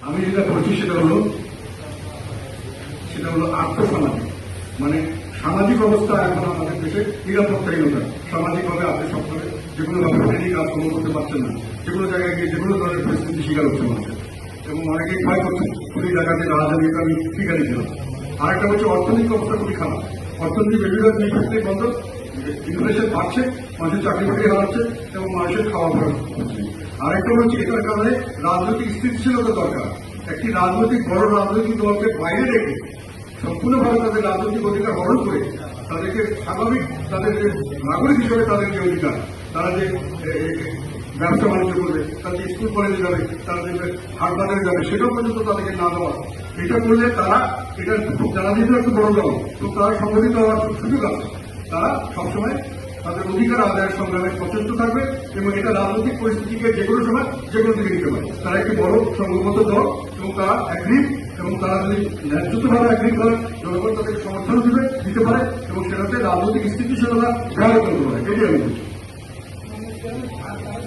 আমি যেটা বলছি সেটা হলো আর্থসামাজিক, মানে সামাজিক অবস্থা এখন আমাদের দেশে নিরাপত্তাহীনতা। সামাজিকভাবে আপনি সবসময় যেগুলো ভাবে ট্রেনিং কাজকর্ম করতে পারছেন না, যেগুলো জায়গায় গিয়ে যেগুলো ধরনের পরিস্থিতি শিকার হচ্ছে মানুষের, এবং অনেকেই ভয় করছে খুবই জায়গাতে রাজধানীতে আমি শিকারই ছিলাম। আরেকটা হচ্ছে অর্থনৈতিক অবস্থা খুবই খারাপ। অর্থনীতি বিভিন্ন দুই ক্ষেত্রেই বন্ধ, ইনফ্লেশন বাড়ছে, মানুষের চাকরি বাকরি হারাচ্ছে এবং মানুষের খাওয়া দাওয়া হচ্ছে। আরেকটা হচ্ছে এটার কারণে রাজনৈতিক স্থিতিশীলতা দরকার। একটি রাজনৈতিক বড় রাজনৈতিক দলকে বাইরে রেখে সম্পূর্ণভাবে তাদের রাজনৈতিক অধিকার হরণ করে তাদেরকে স্বাভাবিক তাদের যে নাগরিক হিসেবে তাদের যে অধিকার, তারা যে ব্যবসা বাণিজ্য করবে, তারা যে স্কুল কলেজে যাবে, তারা যে হাট বাজারে যাবে, সেটাও পর্যন্ত তাদেরকে না দেওয়া। এটা করলে তারা যারা যেহেতু একটু বড় দল, তো তারা সংগঠিত হওয়ার সুযোগ আছে। তারা সবসময় তাদের অধিকার আদায়ের সংগ্রামে সচেষ্ট থাকবে এবং এটা রাজনৈতিক পরিস্থিতিকে যে কোনো সময় যে কোনো দিকে নিতে পারে। তারা একটি বড় সংঘবদ্ধ দল এবং তারা অ্যাগ্রিভ, এবং তারা যদি ন্যায্যতভাবে অ্যাগ্রিভ করে জনগণ তাদেরকে সমর্থন দিতে পারে এবং সেটাতে রাজনৈতিক স্থিতিশীলতা সহায়তা করতে পারে। এটি আমি বলছি।